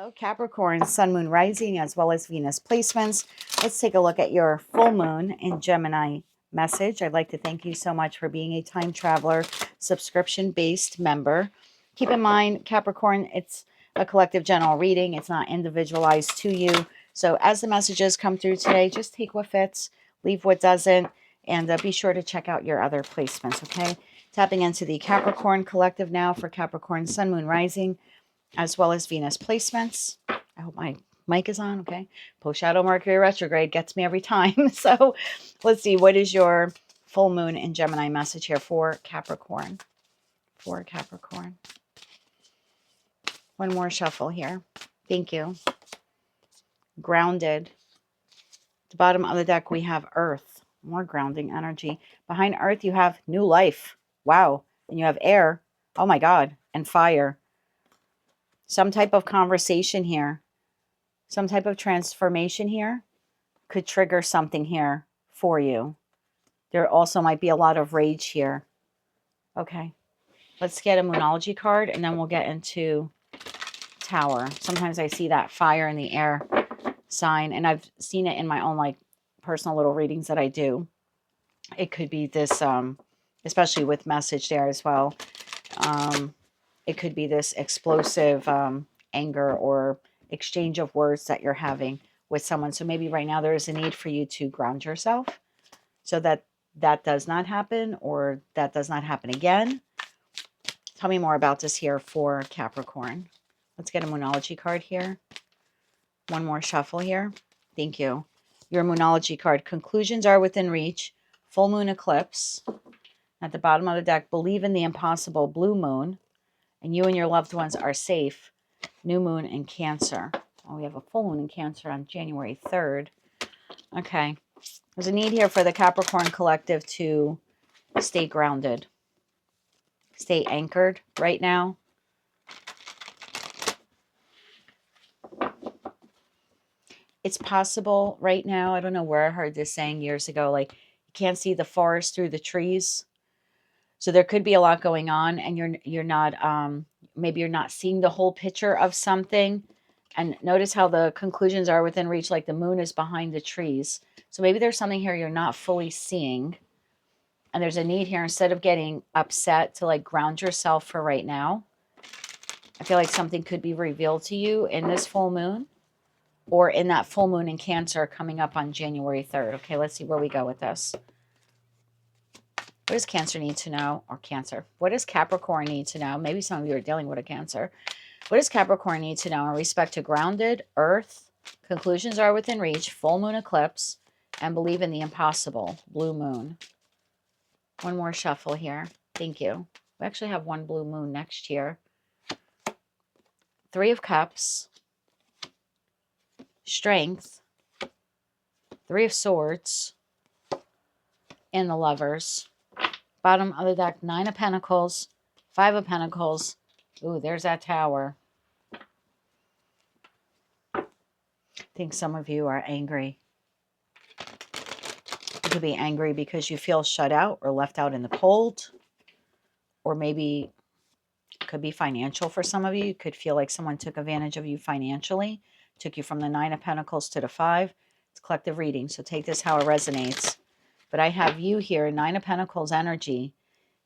Hello, Capricorn, Sun, Moon, Rising, as well as Venus placements. Let's take a look at your full moon in Gemini message. I'd like to thank you so much for being a time traveler subscription-based member. Keep in mind, Capricorn, it's a collective general reading. It's not individualized to you. So as the messages come through today, just take what fits, leave what doesn't, and be sure to check out your other placements, okay? Tapping into the Capricorn collective now for Capricorn, Sun, Moon, Rising, as well as Venus placements. I hope my mic is on. Okay. Post shadow Mercury retrograde gets me every time. So let's see. What is your full moon in Gemini message here for Capricorn? For Capricorn. One more shuffle here. Thank you. Grounded. At the bottom of the deck, we have Earth. More grounding energy. Behind Earth, you have new life. Wow. And you have air. Oh my God. And fire. Some type of conversation here, some type of transformation here could trigger something here for you. There also might be a lot of rage here. Okay, let's get a Moonology card and then we'll get into Tower. Sometimes I see that fire in the air sign, and I've seen it in my own like personal little readings that I do. It could be this, especially with message there as well. It could be this explosive anger or exchange of words that you're having with someone. So maybe right now there is a need for you to ground yourself so that that does not happen, or that does not happen again. Tell me more about this here for Capricorn. Let's get a Moonology card here. One more shuffle here. Thank you. Your Moonology card. Conclusions are within reach. Full moon eclipse. At the bottom of the deck, believe in the impossible. Blue moon. And you and your loved ones are safe. New moon in Cancer. Oh, we have a full moon in Cancer on January 3rd. Okay. There's a need here for the Capricorn collective to stay grounded. Stay anchored right now. It's possible right now. I don't know where I heard this saying years ago. Like, you can't see the forest through the trees. So there could be a lot going on, and you're not maybe you're not seeing the whole picture of something. And notice how the conclusions are within reach, like the moon is behind the trees. So maybe there's something here you're not fully seeing. And there's a need here, instead of getting upset, to like ground yourself for right now. I feel like something could be revealed to you in this full moon, or in that full moon in Cancer coming up on January 3rd. Okay, let's see where we go with this. What does Cancer need to know? Or Cancer. What does Capricorn need to know? Maybe some of you are dealing with a Cancer. What does Capricorn need to know in respect to grounded, Earth, conclusions are within reach, full moon eclipse, and believe in the impossible, blue moon? One more shuffle here. Thank you. We actually have one blue moon next year. Three of Cups, Strength, Three of Swords, and the Lovers. Bottom of the deck, Nine of Pentacles, Five of Pentacles. Ooh, there's that Tower. I think some of you are angry. You could be angry because you feel shut out or left out in the cold. Or maybe it could be financial for some of you. You could feel like someone took advantage of you financially. Took you from the Nine of Pentacles to the Five. It's collective reading, so take this how it resonates. But I have you here, Nine of Pentacles energy,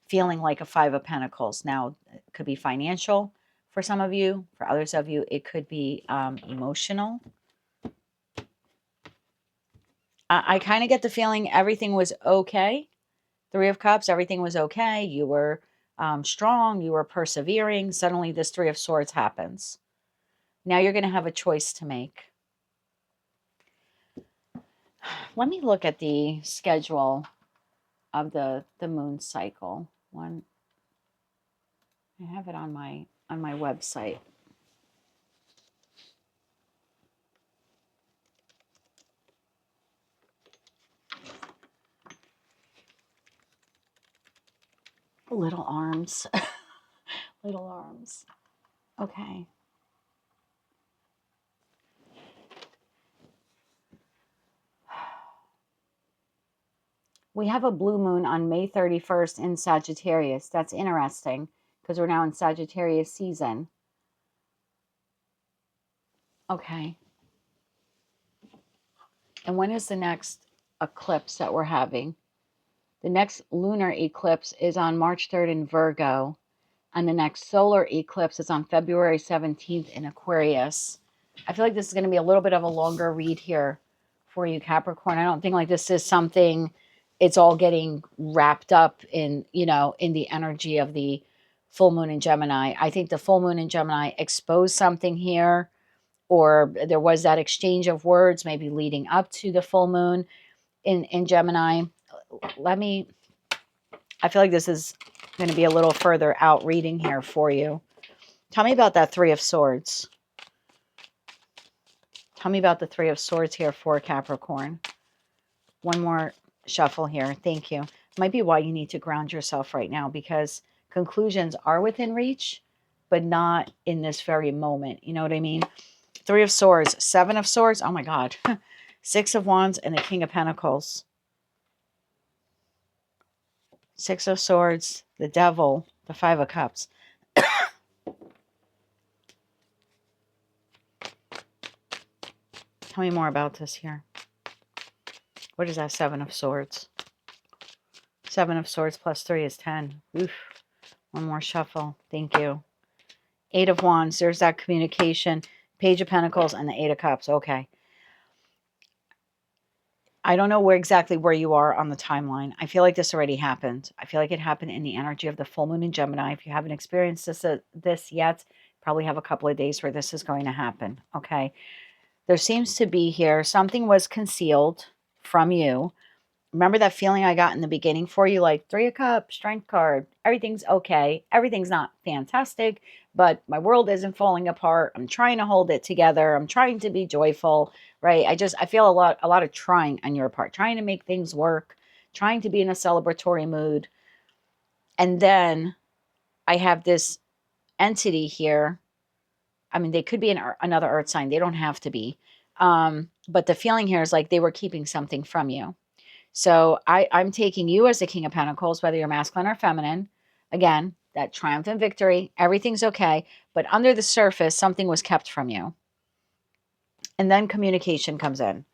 feeling like a Five of Pentacles. Now, it could be financial for some of you. For others of you, it could be emotional. I kind of get the feeling everything was okay. Three of Cups, everything was okay. You were strong. You were persevering. Suddenly, this Three of Swords happens. Now you're going to have a choice to make. Let me look at the schedule of the moon cycle. I have it on my website. Little arms. Little arms. Okay. We have a blue moon on May 31st in Sagittarius. That's interesting because we're now in Sagittarius season. Okay. And when is the next eclipse that we're having? The next lunar eclipse is on March 3rd in Virgo. And the next solar eclipse is on February 17th in Aquarius. I feel like this is going to be a little bit of a longer read here for you, Capricorn. I don't think like this is something, it's all getting wrapped up in, you know, in the energy of the full moon in Gemini. I think the full moon in Gemini exposed something here, or there was that exchange of words maybe leading up to the full moon in Gemini. I feel like this is going to be a little further out reading here for you. Tell me about that Three of Swords. Tell me about the Three of Swords here for Capricorn. One more shuffle here. Thank you. Might be why you need to ground yourself right now, because conclusions are within reach, but not in this very moment. You know what I mean? Three of Swords, Seven of Swords. Oh my God. Six of Wands and the King of Pentacles. Six of Swords, the Devil, the Five of Cups. Tell me more about this here. What is that? Seven of Swords. Seven of Swords plus 3 is 10. Oof. One more shuffle. Thank you. Eight of Wands. There's that communication. Page of Pentacles and the Eight of Cups. Okay. I don't know exactly where you are on the timeline. I feel like this already happened. I feel like it happened in the energy of the full moon in Gemini. If you haven't experienced this yet, probably have a couple of days where this is going to happen. Okay. There seems to be here something was concealed from you. Remember that feeling I got in the beginning for you, like Three of Cups, Strength card, everything's okay. Everything's not fantastic, but my world isn't falling apart. I'm trying to hold it together. I'm trying to be joyful, right? I feel a lot of trying on your part, trying to make things work, trying to be in a celebratory mood. And then I have this entity here. I mean, they could be another earth sign. They don't have to be. But the feeling here is like they were keeping something from you. So I'm taking you as the King of Pentacles, whether you're masculine or feminine. Again, that triumph and victory, everything's okay. But under the surface, something was kept from you. And then communication comes in.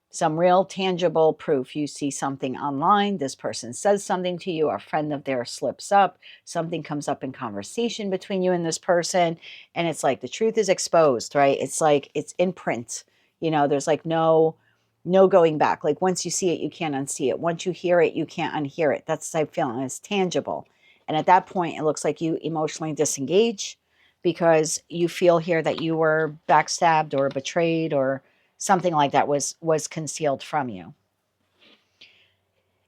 Some real tangible proof. You see something online, this person says something to you, a friend of theirs slips up, something comes up in conversation between you and this person, and it's like the truth is exposed, right? It's like it's in print. You know, there's like no going back. Like once you see it, you can't unsee it. Once you hear it, you can't unhear it. That's the type of feeling. It's tangible. And at that point, it looks like you emotionally disengage because you feel here that you were backstabbed or betrayed or something like that was concealed from you.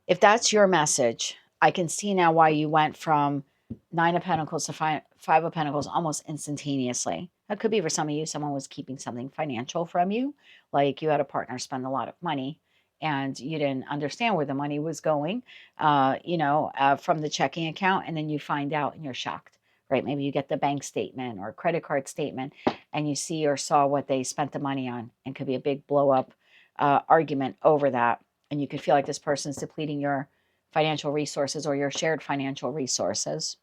If that's your message, I can see now why you went from Nine of Pentacles to Five of Pentacles almost instantaneously. That could be for some of you, someone was keeping something financial from you, like you had a partner spend a lot of money and you didn't understand where the money was going, from the checking account, and then you find out and you're shocked, right? Maybe you get the bank statement or credit card statement and you see or saw what they spent the money on, and could be a big blow up argument over that. And you could feel like this person's depleting your financial resources or your shared financial resources.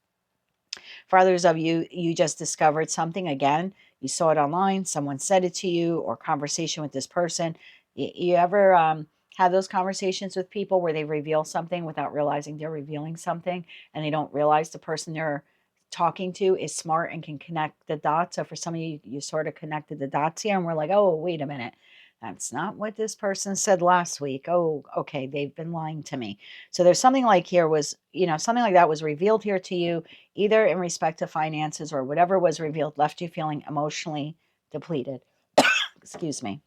For others of you, you just discovered something again. You saw it online, someone said it to you, or conversation with this person. You ever have those conversations with people where they reveal something without realizing they're revealing something, and they don't realize the person they're talking to is smart and can connect the dots? So for some of you, you sort of connected the dots here, and we're like, oh, wait a minute. That's not what this person said last week. Oh, okay, they've been lying to me. So there's something like here was, something like that was revealed here to you, either in respect to finances or whatever was revealed left you feeling emotionally depleted. Excuse me.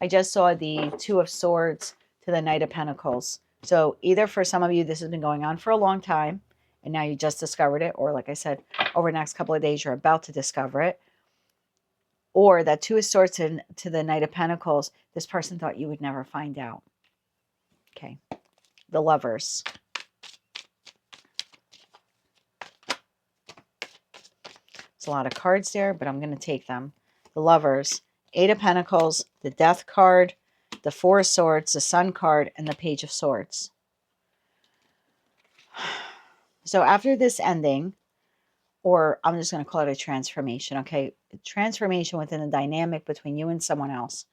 I just saw the Two of Swords to the Knight of Pentacles. So either for some of you, this has been going on for a long time, and now you just discovered it, or like I said, over the next couple of days, you're about to discover it. Or that Two of Swords to the Knight of Pentacles, this person thought you would never find out. Okay. The Lovers. There's a lot of cards there, but I'm going to take them. The Lovers. Eight of Pentacles, the Death card, the Four of Swords, the Sun card, and the Page of Swords. So after this ending, or I'm just going to call it a transformation, okay? Transformation within the dynamic between you and someone else.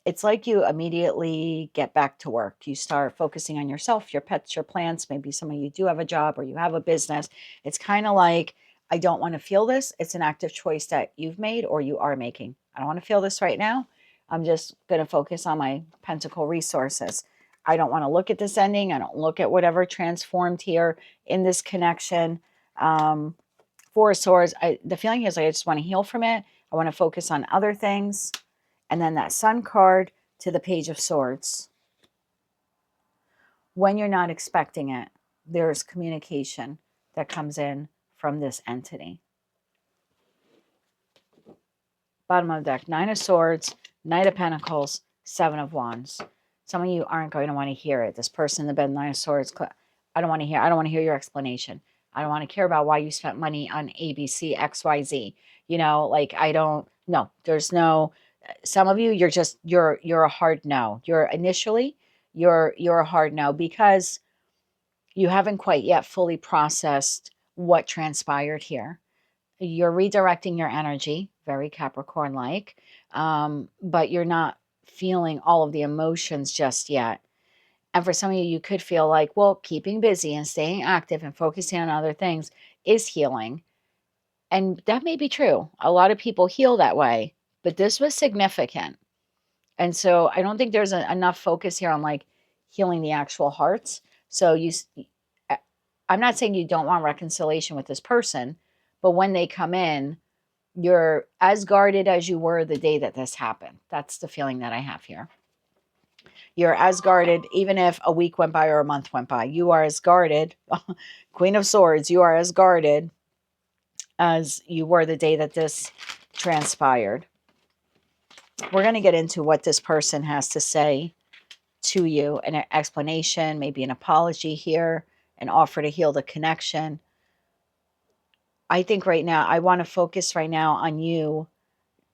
It's like you immediately get back to work. You start focusing on yourself, your pets, your plants. Maybe some of you do have a job or you have a business. It's kind of like, I don't want to feel this. It's an active choice that you've made or you are making. I don't want to feel this right now. I'm just going to focus on my pentacle resources. I don't want to look at this ending. I don't look at whatever transformed here in this connection. Four of Swords, the feeling is like I just want to heal from it. I want to focus on other things. And then that Sun card to the Page of Swords. When you're not expecting it, there's communication that comes in from this entity. Bottom of the deck, Nine of Swords, Knight of Pentacles, Seven of Wands. Some of you aren't going to want to hear it. This person in the bed, Nine of Swords, I don't want to hear your explanation. I don't want to care about why you spent money on ABC, XYZ. You know, like no, there's no, some of you, you're a hard no. You're a hard no because you haven't quite yet fully processed what transpired here. You're redirecting your energy, very Capricorn-like, but you're not feeling all of the emotions just yet. And for some of you, you could feel like, well, keeping busy and staying active and focusing on other things is healing. And that may be true. A lot of people heal that way, but this was significant. And so I don't think there's enough focus here on like healing the actual hearts. So I'm not saying you don't want reconciliation with this person, but when they come in, you're as guarded as you were the day that this happened. That's the feeling that I have here. You're as guarded, even if a week went by or a month went by. You are as guarded, Queen of Swords, you are as guarded as you were the day that this transpired. We're going to get into what this person has to say to you, an explanation, maybe an apology here, an offer to heal the connection. I think right now, I want to focus right now on you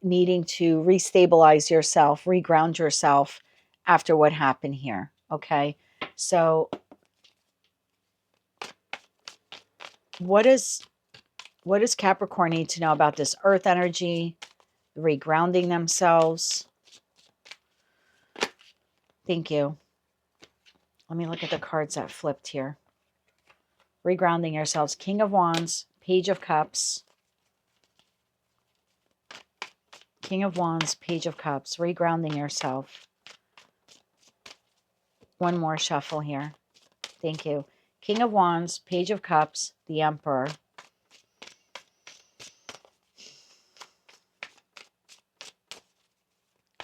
needing to restabilize yourself, reground yourself after what happened here. Okay. So what does Capricorn need to know about this earth energy, regrounding themselves? Thank you. Let me look at the cards that flipped here. Regrounding yourselves. King of Wands, Page of Cups. King of Wands, Page of Cups. Regrounding yourself. One more shuffle here. Thank you. King of Wands, Page of Cups, the Emperor.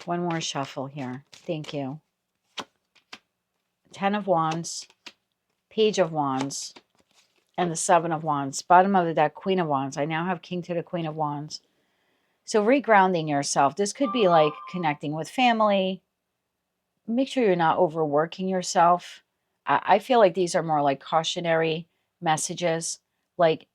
One more shuffle here. Thank you. Ten of Wands, Page of Wands, and the Seven of Wands. Bottom of the deck, Queen of Wands. I now have King to the Queen of Wands. So regrounding yourself. This could be like connecting with family. Make sure you're not overworking yourself. I feel like these are more like cautionary messages. Like,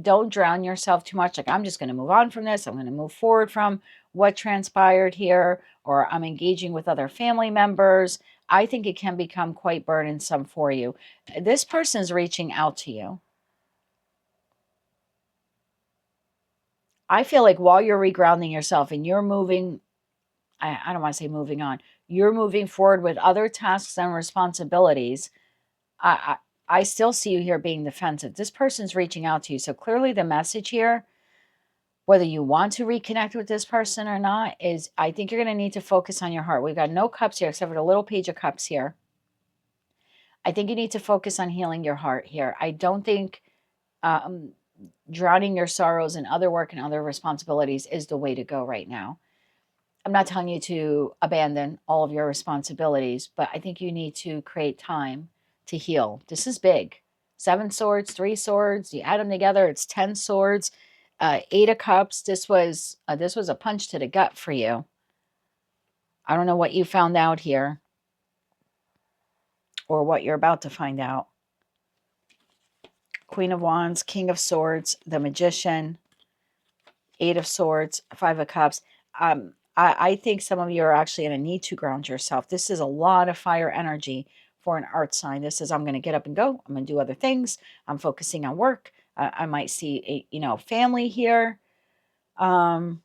don't drown yourself too much. Like, I'm just going to move on from this. I'm going to move forward from what transpired here, or I'm engaging with other family members. I think it can become quite burdensome for you. This person is reaching out to you. I feel like while you're regrounding yourself and you're moving, I don't want to say moving on, you're moving forward with other tasks and responsibilities. I still see you here being defensive. This person's reaching out to you. So clearly the message here, whether you want to reconnect with this person or not, is I think you're going to need to focus on your heart. We've got no cups here except for the little Page of Cups here. I think you need to focus on healing your heart here. I don't think drowning your sorrows in other work and other responsibilities is the way to go right now. I'm not telling you to abandon all of your responsibilities, but I think you need to create time to heal. This is big. 7 swords, 3 swords. You add them together, it's 10 swords. 8 of Cups. This was a punch to the gut for you. I don't know what you found out here or what you're about to find out. Queen of Wands, King of Swords, the Magician, 8 of Swords, 5 of Cups. I think some of you are actually going to need to ground yourself. This is a lot of fire energy for an earth sign. This is, I'm going to get up and go. I'm going to do other things. I'm focusing on work. I might see a, family here. I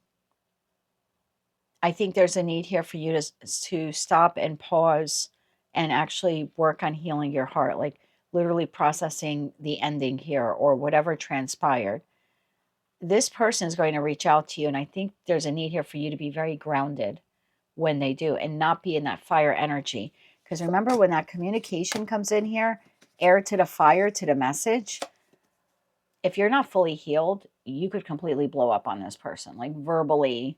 think there's a need here for you to stop and pause and actually work on healing your heart, like literally processing the ending here or whatever transpired. This person is going to reach out to you, and I think there's a need here for you to be very grounded when they do and not be in that fire energy. Because remember, when that communication comes in here, air to the fire to the message, if you're not fully healed, you could completely blow up on this person, like verbally.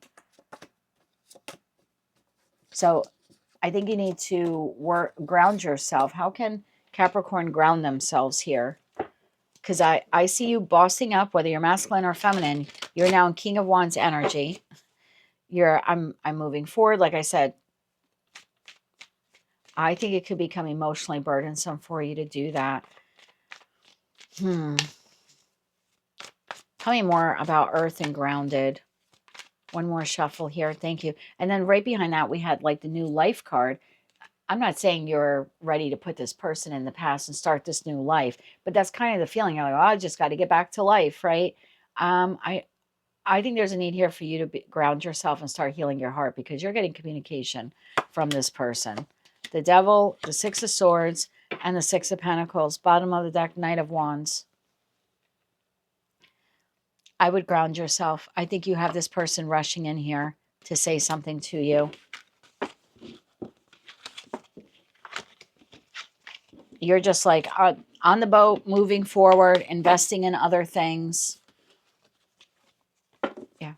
So I think you need to ground yourself. How can Capricorn ground themselves here? Because I see you bossing up, whether you're masculine or feminine. You're now in King of Wands energy. I'm moving forward. Like I said, I think it could become emotionally burdensome for you to do that. Tell me more about earth and grounded. One more shuffle here. Thank you. And then right behind that, we had like the new life card. I'm not saying you're ready to put this person in the past and start this new life, but that's kind of the feeling. You're like, oh, I just got to get back to life, right? I think there's a need here for you to ground yourself and start healing your heart, because you're getting communication from this person. The Devil, the Six of Swords, and the Six of Pentacles. Bottom of the deck, Knight of Wands. I would ground yourself. I think you have this person rushing in here to say something to you. You're just like on the boat, moving forward, investing in other things. Yeah.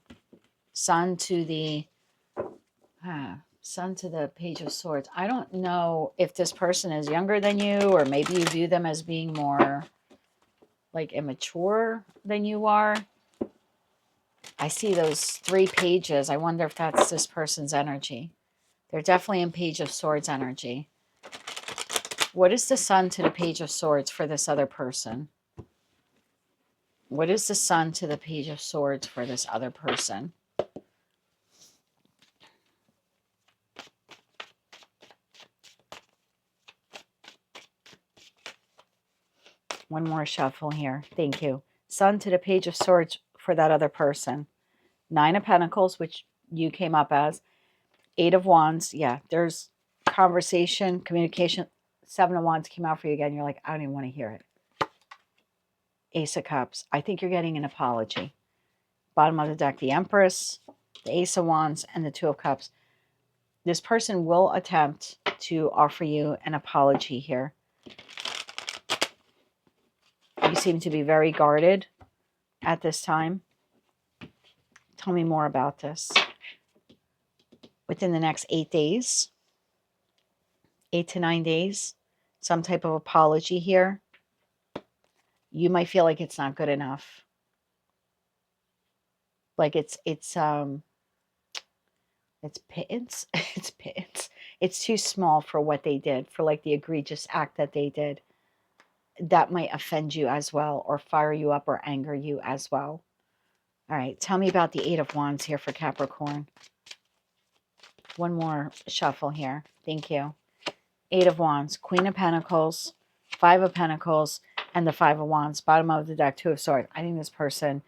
Sun to the Page of Swords. I don't know if this person is younger than you, or maybe you view them as being more like immature than you are. I see those 3 pages. I wonder if that's this person's energy. They're definitely in Page of Swords energy. What is the Sun to the Page of Swords for this other person? What is the Sun to the Page of Swords for this other person? One more shuffle here. Thank you. Sun to the Page of Swords for that other person. 9 of Pentacles, which you came up as. 8 of Wands. Yeah, there's conversation, communication. 7 of Wands came out for you again. You're like, I don't even want to hear it. Ace of Cups. I think you're getting an apology. Bottom of the deck, the Empress, the Ace of Wands, and the 2 of Cups. This person will attempt to offer you an apology here. You seem to be very guarded at this time. Tell me more about this. Within the next 8 days, 8 to 9 days, some type of apology here. You might feel like it's not good enough. Like it's pittance. It's pittance. It's too small for what they did, for like the egregious act that they did. That might offend you as well, or fire you up or anger you as well. All right, tell me about the 8 of Wands here for Capricorn. One more shuffle here. Thank you. 8 of Wands, Queen of Pentacles, 5 of Pentacles, and the 5 of Wands. Bottom of the deck, 2 of Swords. I think this person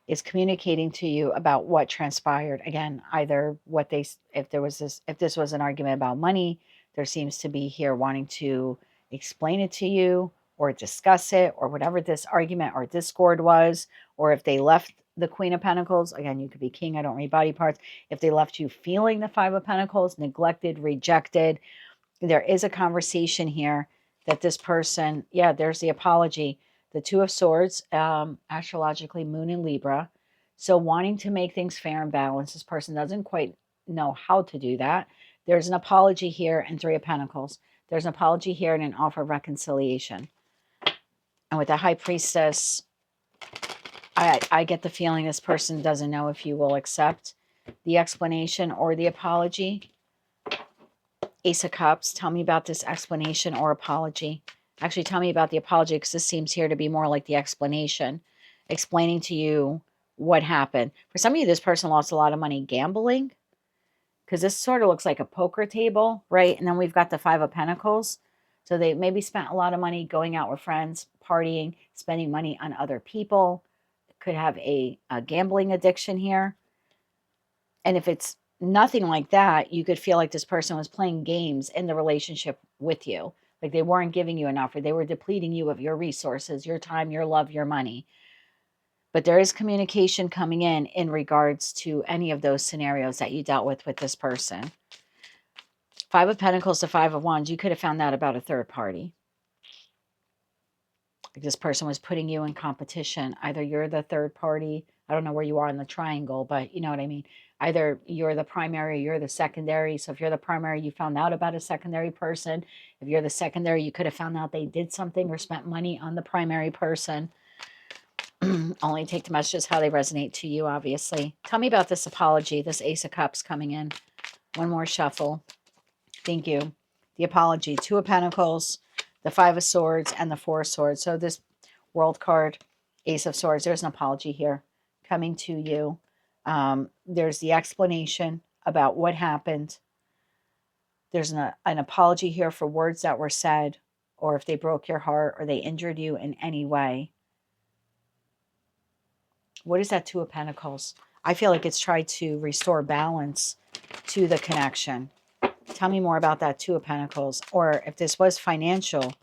is communicating to you about what transpired. Again, either if this was an argument about money, there seems to be here wanting to explain it to you or discuss it, or whatever this argument or discord was, or if they left the Queen of Pentacles. Again, you could be king. I don't read body parts. If they left you feeling the 5 of Pentacles, neglected, rejected, there is a conversation here that this person, yeah, there's the apology. The 2 of Swords, astrologically, Moon in Libra. So wanting to make things fair and balanced. This person doesn't quite know how to do that. There's an apology here and 3 of Pentacles. There's an apology here and an offer of reconciliation. And with the High Priestess, I get the feeling this person doesn't know if you will accept the explanation or the apology. Ace of Cups, tell me about this explanation or apology. Actually, tell me about the apology, because this seems here to be more like the explanation. Explaining to you what happened. For some of you, this person lost a lot of money gambling, because this sort of looks like a poker table, right? And then we've got the 5 of Pentacles. So they maybe spent a lot of money going out with friends, partying, spending money on other people. Could have a gambling addiction here. And if it's nothing like that, you could feel like this person was playing games in the relationship with you. Like they weren't giving you enough, or they were depleting you of your resources, your time, your love, your money. But there is communication coming in regards to any of those scenarios that you dealt with this person. Five of Pentacles to Five of Wands, you could have found out about a third party. Like this person was putting you in competition. Either you're the third party. I don't know where you are in the triangle, but you know what I mean. Either you're the primary, you're the secondary. So if you're the primary, you found out about a secondary person. If you're the secondary, you could have found out they did something or spent money on the primary person. Only take the messages how they resonate to you, obviously. Tell me about this apology, this Ace of Cups coming in. One more shuffle. Thank you. The apology, Two of Pentacles, the Five of Swords, and the Four of Swords. So this World card, Ace of Swords, there's an apology here coming to you. There's the explanation about what happened. There's an apology here for words that were said, or if they broke your heart or they injured you in any way. What is that Two of Pentacles? I feel like it's tried to restore balance to the connection. Tell me more about that Two of Pentacles. Or if this was financial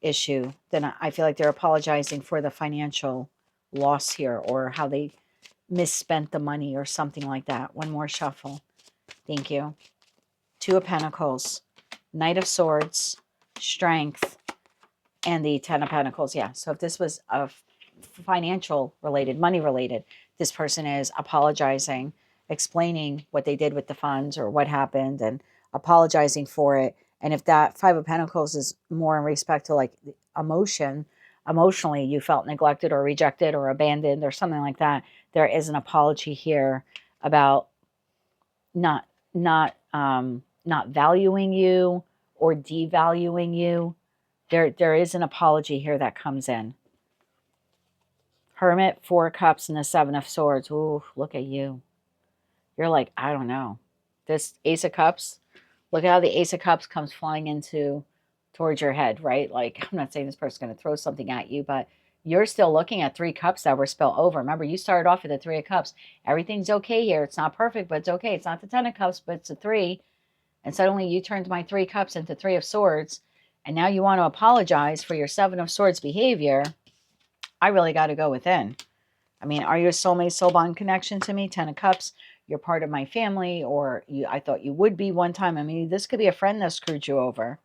issue, then I feel like they're apologizing for the financial loss here, or how they misspent the money or something like that. One more shuffle. Thank you. Two of Pentacles, Knight of Swords, Strength, and the Ten of Pentacles. Yeah, so if this was a financial related, money related, this person is apologizing, explaining what they did with the funds or what happened, and apologizing for it. And if that Five of Pentacles is more in respect to like emotionally you felt neglected or rejected or abandoned or something like that, there is an apology here about not valuing you or devaluing you. There is an apology here that comes in. Hermit, Four of Cups, and the Seven of Swords. Ooh, look at you. You're like, I don't know. This Ace of Cups, look at how the Ace of Cups comes flying towards your head, right? Like, I'm not saying this person's going to throw something at you, but you're still looking at three cups that were spilled over. Remember, you started off with the Three of Cups. Everything's okay here. It's not perfect, but it's okay. It's not the Ten of Cups, but it's a three. And suddenly you turned my Three Cups into Three of Swords. And now you want to apologize for your Seven of Swords behavior. I really got to go within. I mean, are you a soulmate, soul bond connection to me? Ten of Cups, you're part of my family, or I thought you would be one time. I mean, this could be a friend that screwed you over.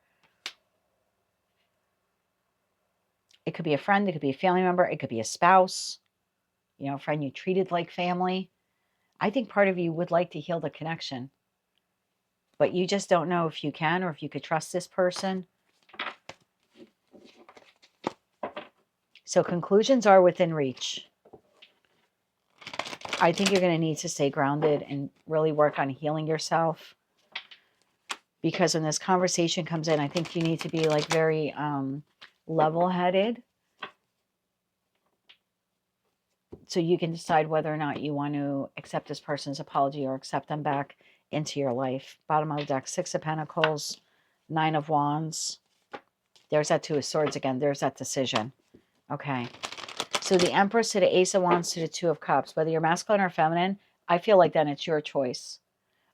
It could be a friend. It could be a family member. It could be a spouse. You know, a friend you treated like family. I think part of you would like to heal the connection. But you just don't know if you can or if you could trust this person. So conclusions are within reach. I think you're going to need to stay grounded and really work on healing yourself. Because when this conversation comes in, I think you need to be like very level-headed. So you can decide whether or not you want to accept this person's apology or accept them back into your life. Bottom of the deck, Six of Pentacles, Nine of Wands. There's that Two of Swords again. There's that decision. Okay. So the Empress to the Ace of Wands to the Two of Cups. Whether you're masculine or feminine, I feel like then it's your choice.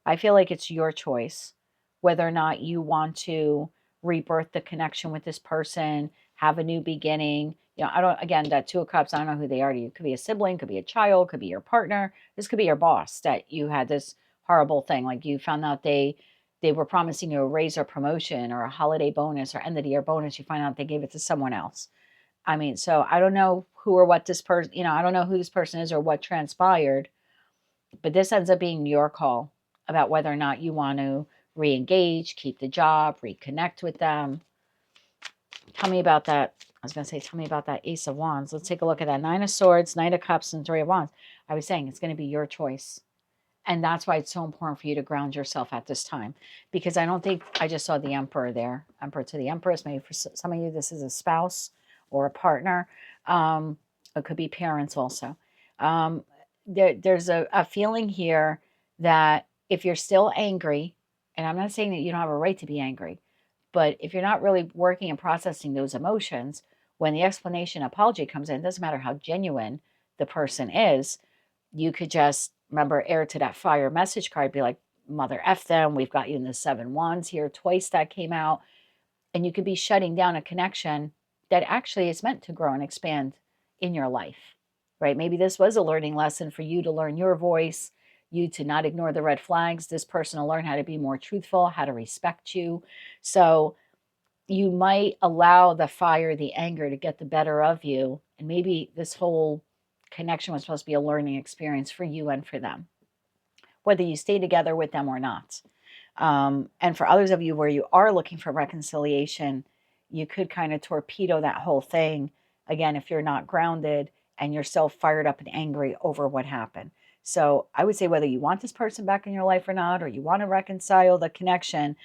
I feel like it's your choice whether or not you want to rebirth the connection with this person, have a new beginning. You know, again, that Two of Cups, I don't know who they are to you. It could be a sibling, could be a child, could be your partner. This could be your boss that you had this horrible thing. Like you found out they were promising you a raise or promotion or a holiday bonus or end of the year bonus. You find out they gave it to someone else. I mean, so I don't know who or what this person, you know, I don't know who this person is or what transpired, but this ends up being your call about whether or not you want to re-engage, keep the job, reconnect with them. Tell me about that. I was going to say, tell me about that Ace of Wands. Let's take a look at that. Nine of Swords, Knight of Cups, and Three of Wands. I was saying it's going to be your choice. And that's why it's so important for you to ground yourself at this time. Because I don't think, I just saw the Emperor there. Emperor to the Empress. Maybe for some of you, this is a spouse or a partner. It could be parents also. There's a feeling here that if you're still angry, and I'm not saying that you don't have a right to be angry, but if you're not really working and processing those emotions, when the explanation apology comes in, it doesn't matter how genuine the person is. You could just remember, air to that fire message card, be like, mother F them. We've got you in the 7 wands here. Twice that came out. And you could be shutting down a connection that actually is meant to grow and expand in your life, right? Maybe this was a learning lesson for you to learn your voice, you to not ignore the red flags, this person to learn how to be more truthful, how to respect you. So you might allow the fire, the anger to get the better of you. And maybe this whole connection was supposed to be a learning experience for you and for them, whether you stay together with them or not. And for others of you where you are looking for reconciliation, you could kind of torpedo that whole thing. Again, if you're not grounded and you're so fired up and angry over what happened. So I would say whether you want this person back in your life or not, or you want to reconcile the connection,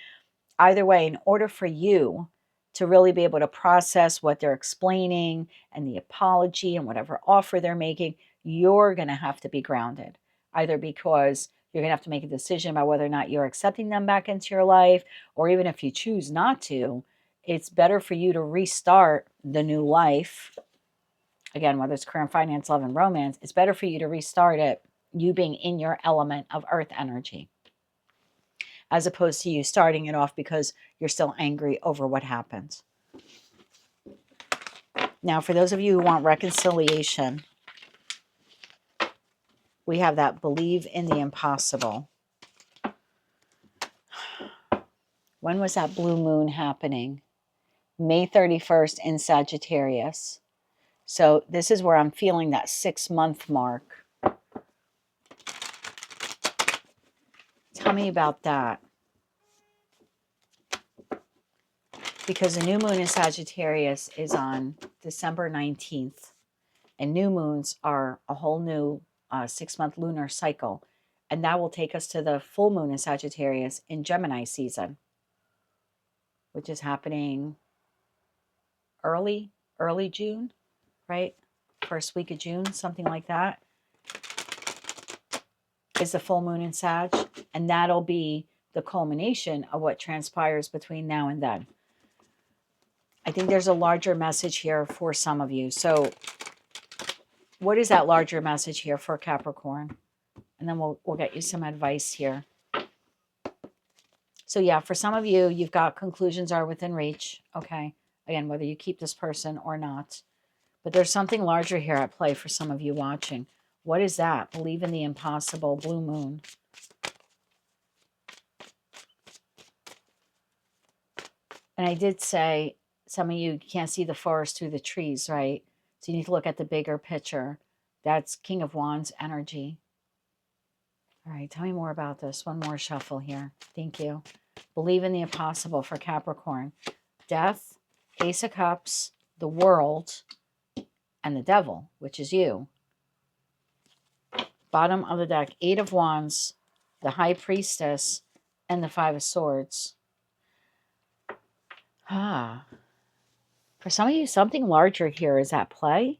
either way, in order for you to really be able to process what they're explaining and the apology and whatever offer they're making, you're going to have to be grounded, either because you're going to have to make a decision about whether or not you're accepting them back into your life, or even if you choose not to, it's better for you to restart the new life. Again, whether it's career and finance, love and romance, it's better for you to restart it, you being in your element of earth energy, as opposed to you starting it off because you're still angry over what happened. Now, for those of you who want reconciliation, we have that believe in the impossible. When was that blue moon happening? May 31st in Sagittarius. So this is where I'm feeling that 6-month mark. Tell me about that. Because the new moon in Sagittarius is on December 19th. And new moons are a whole new 6-month lunar cycle. And that will take us to the full moon in Sagittarius in Gemini season, which is happening early June, right? First week of June, something like that, is the full moon in Sag. And that'll be the culmination of what transpires between now and then. I think there's a larger message here for some of you. So what is that larger message here for Capricorn? And then we'll get you some advice here. So yeah, for some of you, you've got conclusions are within reach. Okay. Again, whether you keep this person or not. But there's something larger here at play for some of you watching. What is that? Believe in the impossible, blue moon. And I did say, some of you can't see the forest through the trees, right? So you need to look at the bigger picture. That's King of Wands energy. All right, tell me more about this. One more shuffle here. Thank you. Believe in the impossible for Capricorn. Death, Ace of Cups, the World, and the Devil, which is you. Bottom of the deck, 8 of Wands, the High Priestess, and the 5 of Swords. For some of you, something larger here is at play.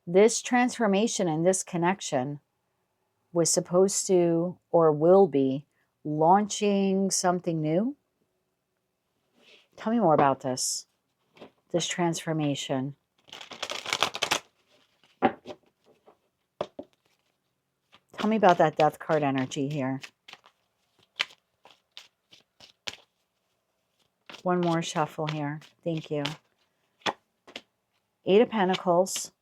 This transformation and this connection was supposed to, or will be, launching something new. Tell me more about this transformation. Tell me about that Death card energy here. One more shuffle here. Thank you. 8 of Pentacles.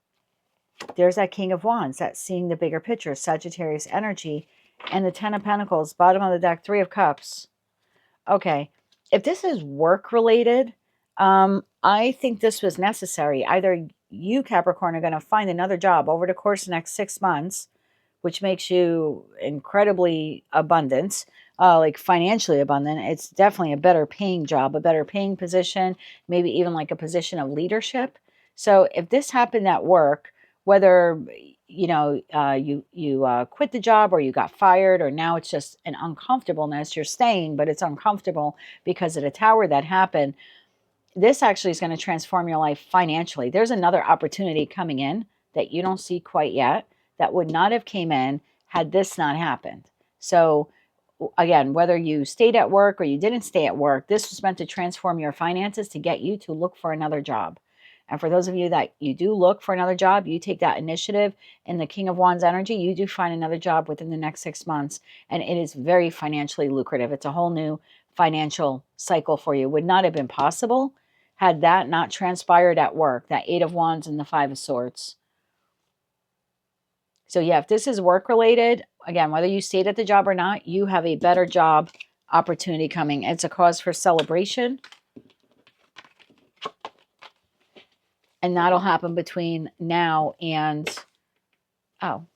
There's that King of Wands. That's seeing the bigger picture. Sagittarius energy. And the 10 of Pentacles. Bottom of the deck, 3 of Cups. Okay. If this is work related, I think this was necessary. Either you, Capricorn, are going to find another job over the course of the next 6 months, which makes you incredibly abundant, like financially abundant. It's definitely a better paying job, a better paying position, maybe even like a position of leadership. So if this happened at work, whether you quit the job or you got fired, or now it's just an uncomfortableness, you're staying, but it's uncomfortable because of the tower that happened. This actually is going to transform your life financially. There's another opportunity coming in that you don't see quite yet that would not have came in had this not happened. So again, whether you stayed at work or you didn't stay at work, this was meant to transform your finances to get you to look for another job. And for those of you that you do look for another job, you take that initiative in the King of Wands energy, you do find another job within the next 6 months. And it is very financially lucrative. It's a whole new financial cycle for you. Would not have been possible had that not transpired at work, that 8 of Wands and the 5 of Swords. So yeah, if this is work related, again, whether you stayed at the job or not, you have a better job opportunity coming. It's a cause for celebration. And that'll happen between now and, oh,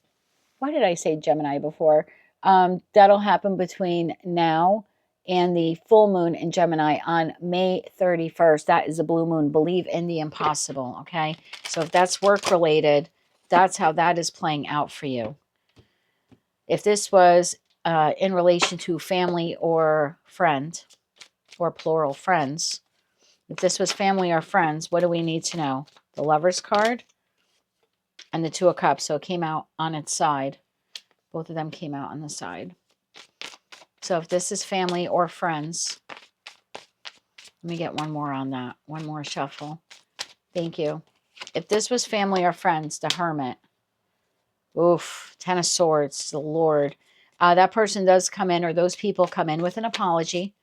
why did I say Gemini before? That'll happen between now and the full moon in Gemini on May 31st. That is a blue moon. Believe in the impossible, okay? So if that's work related, that's how that is playing out for you. If this was in relation to family or friend, or plural friends, if this was family or friends, what do we need to know? The Lover's card and the 2 of Cups. So it came out on its side. Both of them came out on the side. So if this is family or friends, let me get one more on that. One more shuffle. Thank you. If this was family or friends, the Hermit. Oof, 10 of Swords, the Lord. That person does come in, or those people come in with an apology.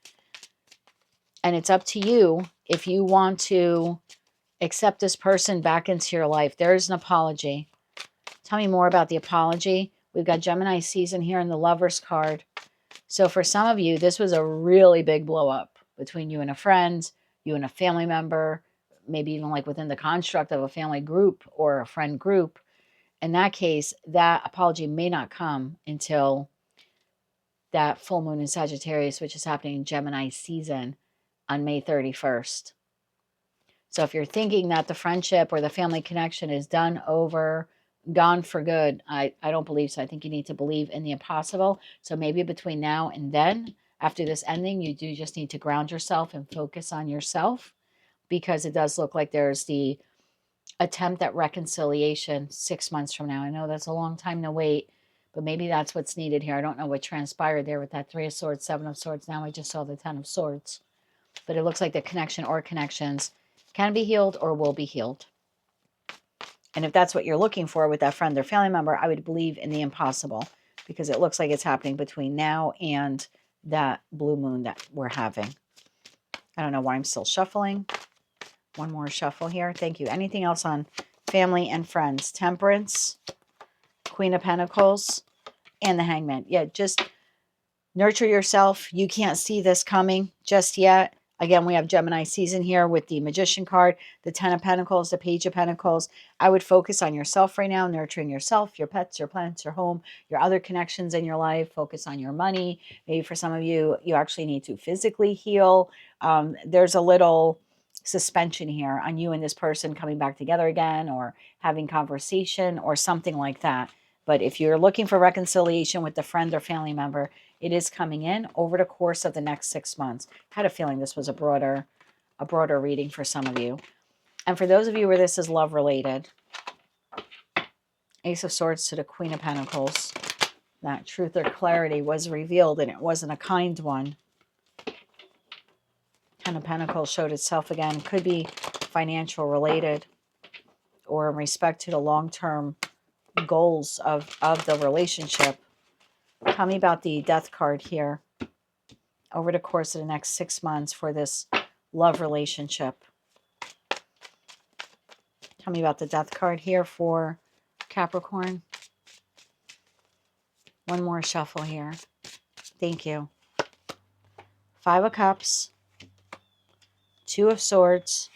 And it's up to you if you want to accept this person back into your life. There's an apology. Tell me more about the apology. We've got Gemini season here in the Lover's card. So for some of you, this was a really big blow up between you and a friend, you and a family member, maybe even like within the construct of a family group or a friend group. In that case, that apology may not come until that full moon in Sagittarius, which is happening in Gemini season on May 31st. So if you're thinking that the friendship or the family connection is done over, gone for good, I don't believe so. I think you need to believe in the impossible. So maybe between now and then, after this ending, you do just need to ground yourself and focus on yourself, because it does look like there's the attempt at reconciliation 6 months from now. I know that's a long time to wait, but maybe that's what's needed here. I don't know what transpired there with that 3 of Swords, 7 of Swords. Now I just saw the 10 of Swords. But it looks like the connection or connections can be healed or will be healed. And if that's what you're looking for with that friend or family member, I would believe in the impossible, because it looks like it's happening between now and that blue moon that we're having. I don't know why I'm still shuffling. One more shuffle here. Thank you. Anything else on family and friends? Temperance, Queen of Pentacles, and the Hangman. Yeah, just nurture yourself. You can't see this coming just yet. Again, we have Gemini season here with the Magician card, the 10 of Pentacles, the Page of Pentacles. I would focus on yourself right now, nurturing yourself, your pets, your plants, your home, your other connections in your life. Focus on your money. Maybe for some of you, you actually need to physically heal. There's a little suspension here on you and this person coming back together again, or having conversation or something like that. But if you're looking for reconciliation with the friend or family member, it is coming in over the course of the next 6 months. I had a feeling this was a broader reading for some of you. And for those of you where this is love related, Ace of Swords to the Queen of Pentacles. That truth or clarity was revealed, and it wasn't a kind one. 10 of Pentacles showed itself again. Could be financial related, or in respect to the long-term goals of the relationship. Tell me about the Death card here over the course of the next 6 months for this love relationship. Tell me about the Death card here for Capricorn. One more shuffle here. Thank you. 5 of Cups, 2 of Swords,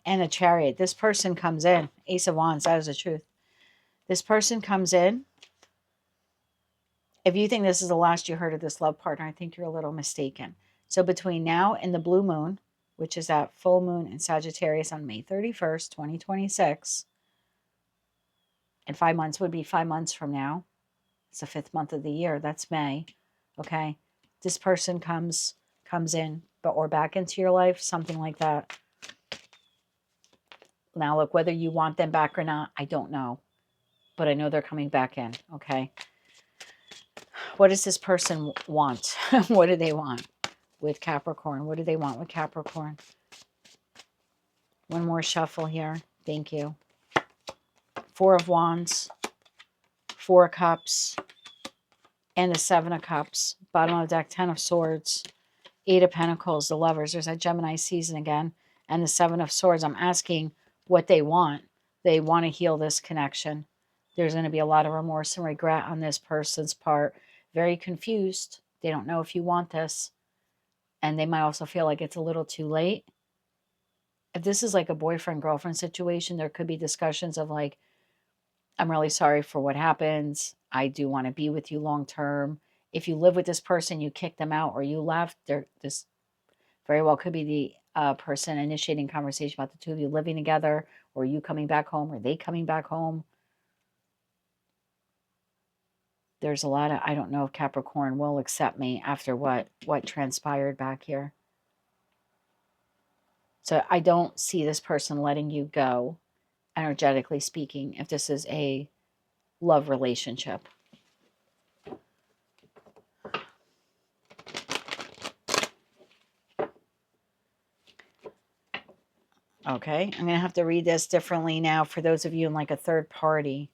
and a Chariot. This person comes in. Ace of Wands, that is the truth. This person comes in. If you think this is the last you heard of this love partner, I think you're a little mistaken. So between now and the blue moon, which is that full moon in Sagittarius on May 31st, 2026, and 5 months would be 5 months from now. It's the 5th month of the year. That's May. Okay. This person comes in, or back into your life, something like that. Now, look, whether you want them back or not, I don't know. But I know they're coming back in. Okay. What does this person want? What do they want with Capricorn? What do they want with Capricorn? One more shuffle here. Thank you. Four of Wands, Four of Cups, and the Seven of Cups. Bottom of the deck, Ten of Swords, Eight of Pentacles, the Lovers. There's that Gemini season again. And the Seven of Swords. I'm asking what they want. They want to heal this connection. There's going to be a lot of remorse and regret on this person's part. Very confused. They don't know if you want this. And they might also feel like it's a little too late. If this is like a boyfriend-girlfriend situation, there could be discussions of like, I'm really sorry for what happens. I do want to be with you long term. If you live with this person, you kick them out or you left, this very well could be the person initiating conversation about the two of you living together, or you coming back home, or they coming back home. There's a lot of, I don't know if Capricorn will accept me after what transpired back here. So I don't see this person letting you go, energetically speaking, if this is a love relationship. Okay, I'm going to have to read this differently now for those of you in like a third party.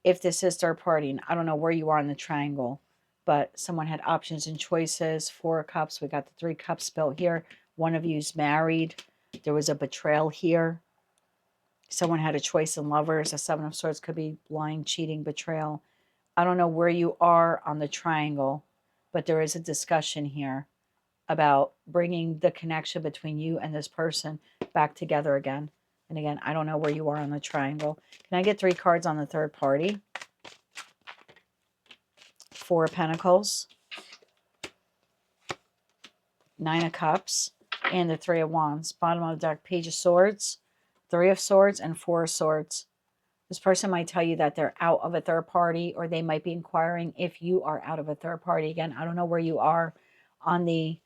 If this is third party, and I don't know where you are in the triangle, but someone had options and choices. Four of Cups, we got the Three Cups built here. One of you's married. There was a betrayal here. Someone had a choice in Lovers. A Seven of Swords could be lying, cheating, betrayal. I don't know where you are on the triangle, but there is a discussion here about bringing the connection between you and this person back together again. And again, I don't know where you are on the triangle. Can I get 3 cards on the third party? Four of Pentacles, Nine of Cups, and the Three of Wands. Bottom of the deck, Page of Swords, Three of Swords, and Four of Swords. This person might tell you that they're out of a third party, or they might be inquiring if you are out of a third party. Again, I don't know where you are on the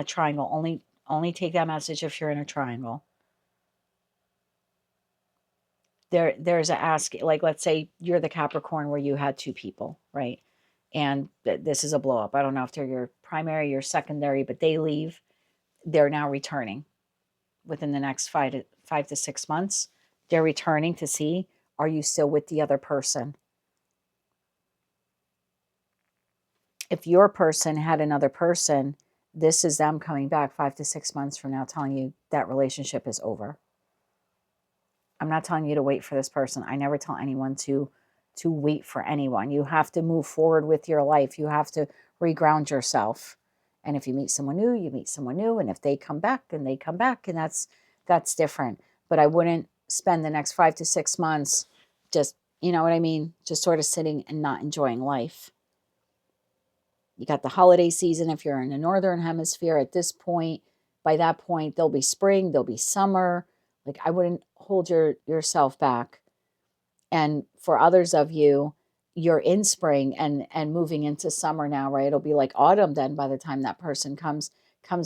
triangle. Only take that message if you're in a triangle. There's a ask, like let's say you're the Capricorn where you had 2 people, right? And this is a blow up. I don't know if they're your primary, your secondary, but they leave. They're now returning within the next 5 to 6 months. They're returning to see, are you still with the other person? If your person had another person, this is them coming back 5 to 6 months from now telling you that relationship is over. I'm not telling you to wait for this person. I never tell anyone to wait for anyone. You have to move forward with your life. You have to reground yourself. And if you meet someone new, you meet someone new. And if they come back, then they come back. And that's different. But I wouldn't spend the next 5 to 6 months just, you know what I mean? Just sort of sitting and not enjoying life. You got the holiday season. If you're in the northern hemisphere at this point, by that point, there'll be spring, there'll be summer. Like I wouldn't hold yourself back. And for others of you, you're in spring and moving into summer now, right? It'll be like autumn then by the time that person comes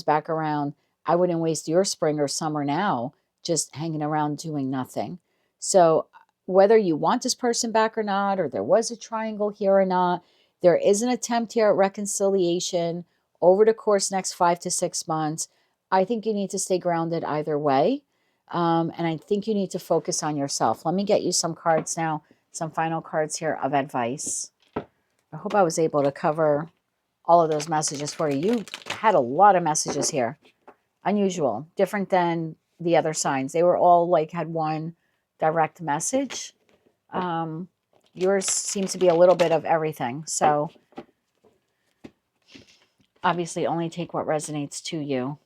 back around. I wouldn't waste your spring or summer now just hanging around doing nothing. So whether you want this person back or not, or there was a triangle here or not, there is an attempt here at reconciliation over the course next 5 to 6 months. I think you need to stay grounded either way. And I think you need to focus on yourself. Let me get you some cards now, some final cards here of advice. I hope I was able to cover all of those messages for you. You had a lot of messages here. Unusual, different than the other signs. They were all like had one direct message. Yours seems to be a little bit of everything. So obviously only take what resonates to you.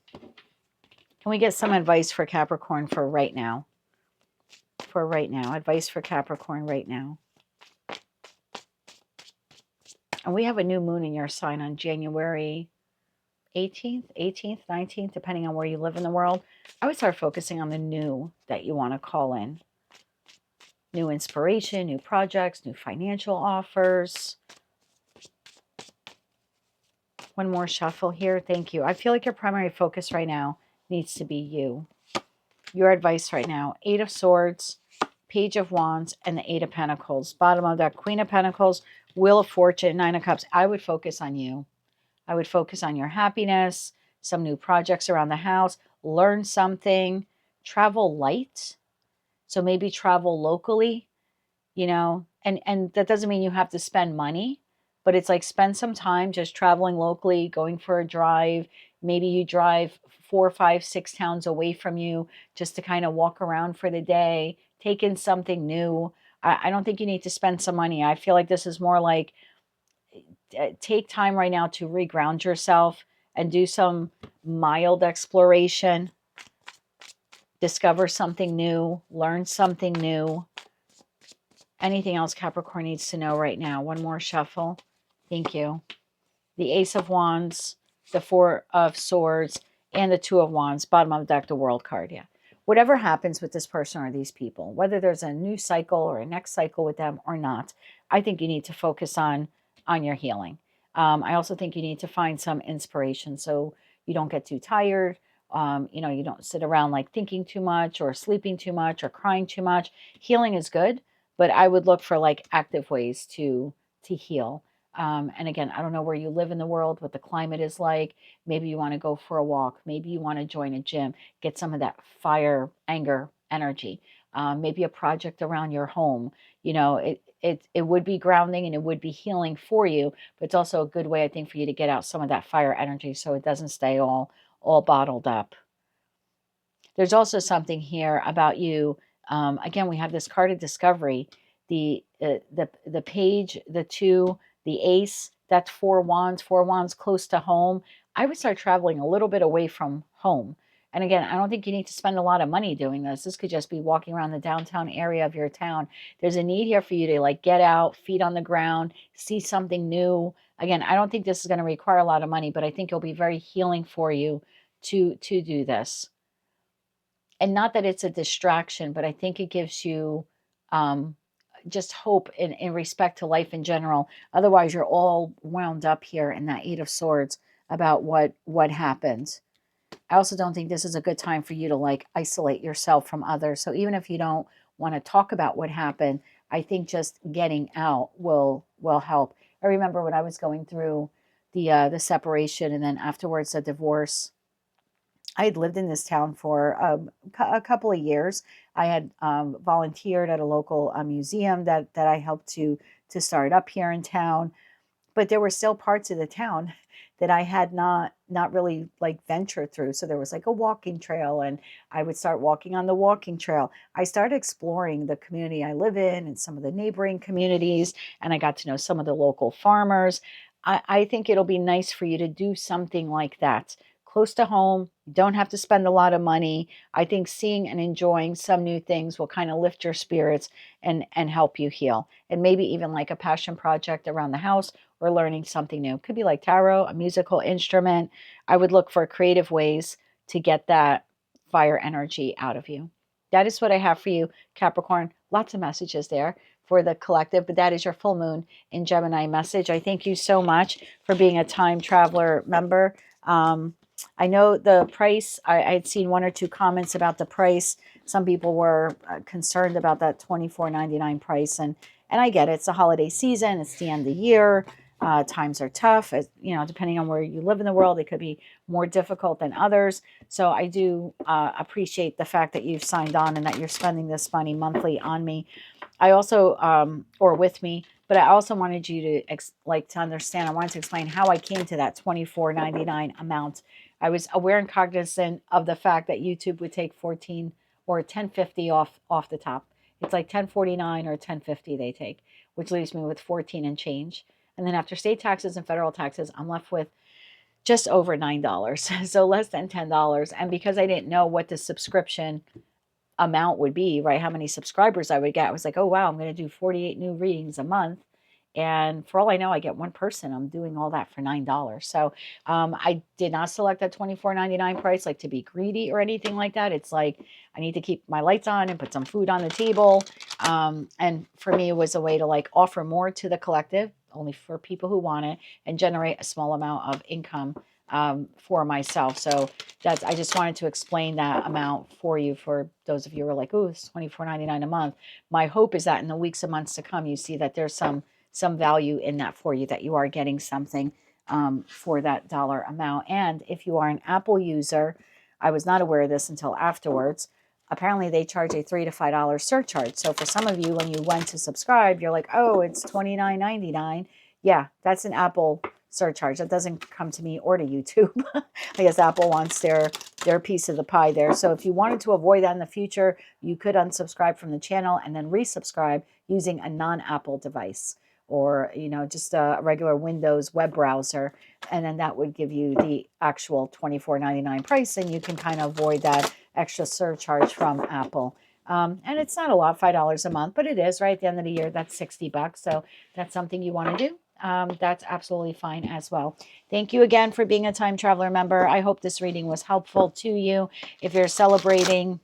Can we get some advice for Capricorn for right now? For right now. Advice for Capricorn right now. And we have a new moon in your sign on January 18th, 19th, depending on where you live in the world. I would start focusing on the new that you want to call in. New inspiration, new projects, new financial offers. One more shuffle here. Thank you. I feel like your primary focus right now needs to be you. Your advice right now. 8 of Swords, Page of Wands, and the Eight of Pentacles. Bottom of that, Queen of Pentacles, Wheel of Fortune, Nine of Cups. I would focus on you. I would focus on your happiness, some new projects around the house, learn something, travel light. So maybe travel locally, you know, and that doesn't mean you have to spend money, but it's like spend some time just traveling locally, going for a drive. Maybe you drive 4, 5, 6 towns away from you just to kind of walk around for the day, take in something new. I don't think you need to spend some money. I feel like this is more like take time right now to reground yourself and do some mild exploration, discover something new, learn something new. Anything else Capricorn needs to know right now? One more shuffle. Thank you. The Ace of Wands, the Four of Swords, and the Two of Wands. Bottom of the deck, the World card. Yeah. Whatever happens with this person or these people, whether there's a new cycle or a next cycle with them or not, I think you need to focus on your healing. I also think you need to find some inspiration so you don't get too tired. You know, you don't sit around like thinking too much or sleeping too much or crying too much. Healing is good, but I would look for like active ways to heal. And again, I don't know where you live in the world, what the climate is like. Maybe you want to go for a walk. Maybe you want to join a gym, get some of that fire, anger energy. Maybe a project around your home. You know, it would be grounding and it would be healing for you, but it's also a good way, I think, for you to get out some of that fire energy so it doesn't stay all bottled up. There's also something here about you. Again, we have this card of discovery, the page, the two, the ace. That's four wands close to home. I would start traveling a little bit away from home. And again, I don't think you need to spend a lot of money doing this. This could just be walking around the downtown area of your town. There's a need here for you to like get out, feet on the ground, see something new. Again, I don't think this is going to require a lot of money, but I think it'll be very healing for you to do this. And not that it's a distraction, but I think it gives you just hope in respect to life in general. Otherwise, you're all wound up here in that Eight of Swords about what happened. I also don't think this is a good time for you to like isolate yourself from others. So even if you don't want to talk about what happened, I think just getting out will help. I remember when I was going through the separation and then afterwards the divorce. I had lived in this town for a couple of years. I had volunteered at a local museum that I helped to start up here in town, but there were still parts of the town that I had not really like ventured through. So there was like a walking trail, and I would start walking on the walking trail. I started exploring the community I live in and some of the neighboring communities, and I got to know some of the local farmers. I think it'll be nice for you to do something like that close to home. You don't have to spend a lot of money. I think seeing and enjoying some new things will kind of lift your spirits and help you heal. And maybe even like a passion project around the house or learning something new. It could be like tarot, a musical instrument. I would look for creative ways to get that fire energy out of you. That is what I have for you, Capricorn. Lots of messages there for the collective, but that is your full moon in Gemini message. I thank you so much for being a Time Traveler member. I know the price, I had seen one or two comments about the price. Some people were concerned about that $24.99 price. And I get it. It's the holiday season. It's the end of the year. Times are tough. You know, depending on where you live in the world, it could be more difficult than others. So I do appreciate the fact that you've signed on and that you're spending this money monthly on me. I also, or with me, but I also wanted you to understand. I wanted to explain how I came to that $24.99 amount. I was aware and cognizant of the fact that YouTube would take 14 or $10.50 off the top. It's like $10.49 or $10.50 they take, which leaves me with 14 and change. And then after state taxes and federal taxes, I'm left with just over $9, so less than $10. And because I didn't know what the subscription amount would be, right, how many subscribers I would get, I was like, oh wow, I'm going to do 48 new readings a month, and for all I know, I get one person. I'm doing all that for $9. So I did not select that $24.99 price like to be greedy or anything like that. It's like I need to keep my lights on and put some food on the table, and for me it was a way to like offer more to the collective, only for people who want it, and generate a small amount of income for myself. So that's, I just wanted to explain that amount for you, for those of you who are like, oh, it's $24.99 a month. My hope is that in the weeks and months to come, you see that there's some value in that for you, that you are getting something for that dollar amount. And if you are an Apple user, I was not aware of this until afterwards. Apparently, they charge a $3 to $5 surcharge. So for some of you, when you went to subscribe, you're like, oh, it's $29.99. Yeah, that's an Apple surcharge. That doesn't come to me or to YouTube. I guess Apple wants their piece of the pie there. So if you wanted to avoid that in the future, you could unsubscribe from the channel and then resubscribe using a non-Apple device, or just a regular Windows web browser, and then that would give you the actual $24.99 price, and you can kind of avoid that extra surcharge from Apple. And it's not a lot, $5 a month, but it is, right? At the end of the year, that's $60. So that's something you want to do. That's absolutely fine as well. Thank you again for being a time traveler member. I hope this reading was helpful to you. If you're celebrating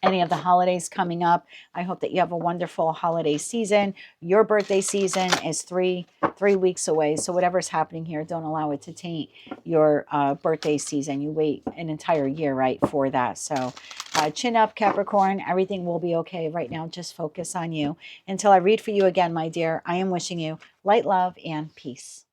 any of the holidays coming up, I hope that you have a wonderful holiday season. Your birthday season is three weeks away. So whatever's happening here, don't allow it to taint your birthday season. You wait an entire year, right, for that. So chin up, Capricorn. Everything will be okay right now. Just focus on you. Until I read for you again, my dear, I am wishing you light, love, and peace.